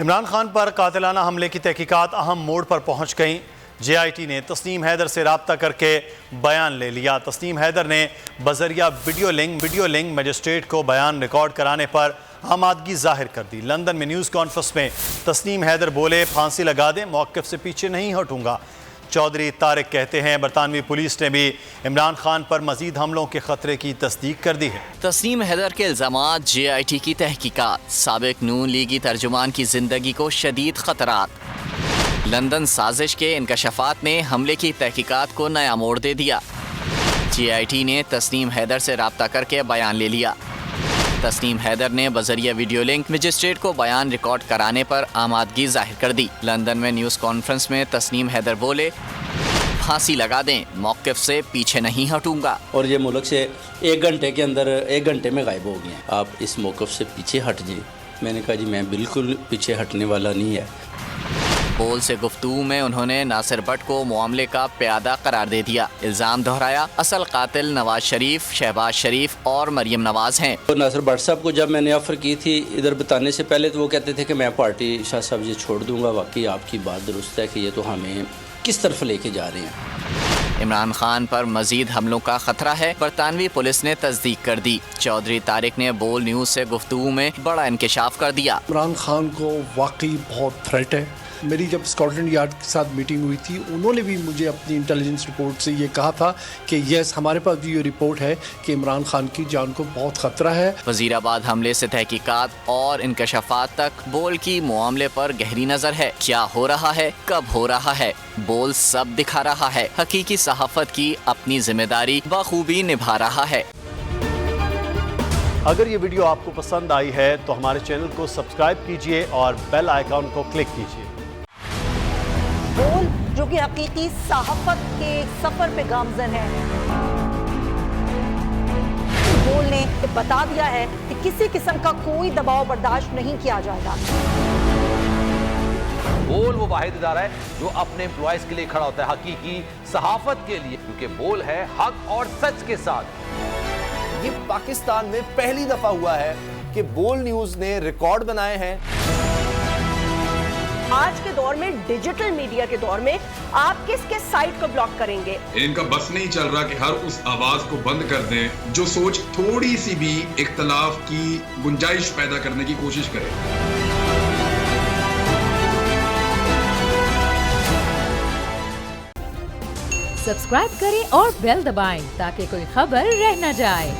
عمران خان پر قاتلانہ حملے کی تحقیقات اہم موڑ پر پہنچ گئیں۔ جے آئی ٹی نے تسنیم حیدر سے رابطہ کر کے بیان لے لیا۔ تسنیم حیدر نے بذریعہ ویڈیو لنک مجسٹریٹ کو بیان ریکارڈ کرانے پر آمادگی ظاہر کر دی۔ لندن میں نیوز کانفرنس میں تسنیم حیدر بولے، پھانسی لگا دیں، موقف سے پیچھے نہیں ہٹوں گا۔ چودھری طارق کہتے ہیں برطانوی پولیس نے بھی عمران خان پر مزید حملوں کے خطرے کی تصدیق کر دی ہے۔ تسنیم حیدر کے الزامات، جے آئی ٹی کی تحقیقات، سابق نون لیگی ترجمان کی زندگی کو شدید خطرات۔ لندن سازش کے انکشافات نے حملے کی تحقیقات کو نیا موڑ دے دیا۔ جے آئی ٹی نے تسنیم حیدر سے رابطہ کر کے بیان لے لیا۔ تسنیم حیدر نے بذریعہ ویڈیو لنک مجسٹریٹ کو بیان ریکارڈ کرانے پر آمادگی ظاہر کر دی۔ لندن میں نیوز کانفرنس میں تسنیم حیدر بولے، پھانسی لگا دیں، موقف سے پیچھے نہیں ہٹوں گا۔ اور یہ ملک سے ایک گھنٹے میں غائب ہو گئے ہیں، آپ اس موقف سے پیچھے ہٹ جائیں۔ میں نے کہا جی میں بالکل پیچھے ہٹنے والا نہیں ہے۔ بول سے گفتگو میں انہوں نے ناصر بٹ کو معاملے کا پیادہ قرار دے دیا۔ الزام دہرایا، اصل قاتل نواز شریف، شہباز شریف اور مریم نواز ہیں۔ ناصر بٹ صاحب کو جب میں نے آفر کی تھی ادھر بتانے سے پہلے تو وہ کہتے تھے کہ میں پارٹی شاہ صاحب یہ چھوڑ دوں گا۔ واقعی آپ کی بات درست ہے کہ یہ تو ہمیں کس طرف لے کے جا رہے ہیں۔ عمران خان پر مزید حملوں کا خطرہ ہے، برطانوی پولیس نے تصدیق کر دی۔ چودھری طارق نے بول نیوز سے گفتگو میں بڑا انکشاف کر دیا۔ عمران خان کو واقعی بہت تھریٹ ہے۔ میری جب اسکاٹ لینڈ یارڈ کے ساتھ میٹنگ ہوئی تھی، انہوں نے بھی مجھے اپنی انٹیلیجنس رپورٹ سے یہ کہا تھا کہ یس ہمارے پاس بھی یہ رپورٹ ہے کہ عمران خان کی جان کو بہت خطرہ ہے۔ وزیر آباد حملے سے تحقیقات اور انکشافات تک بول کی معاملے پر گہری نظر ہے۔ کیا ہو رہا ہے، کب ہو رہا ہے، بول سب دکھا رہا ہے۔ حقیقی صحافت کی اپنی ذمہ داری بخوبی نبھا رہا ہے۔ اگر یہ ویڈیو آپ کو پسند آئی ہے تو ہمارے چینل کو سبسکرائب کیجئے اور بیل آئیکن کو کلک کیجئے۔ بول جو کہ حقیقی صحافت کے سفر پہ گامزن ہے، بول نے بتا دیا ہے کہ کسی قسم کا کوئی دباؤ برداشت نہیں کیا جائے گا۔ بول وہ واحد ادارہ ہے جو اپنے امپلائیز کے لیے کھڑا ہوتا ہے، حقیقی صحافت کے لیے، کیونکہ بول ہے حق اور سچ کے ساتھ۔ یہ پاکستان میں پہلی دفعہ ہوا ہے کہ بول نیوز نے ریکارڈ بنائے ہیں۔ آج کے دور میں، ڈیجیٹل میڈیا کے دور میں، آپ کس کس سائٹ کو بلاک کریں گے؟ ان کا بس نہیں چل رہا کہ ہر اس آواز کو بند کر دیں جو سوچ تھوڑی سی بھی اختلاف کی گنجائش پیدا کرنے کی کوشش کرے۔ سبسکرائب کریں اور بیل دبائیں تاکہ کوئی خبر رہ نہ جائے۔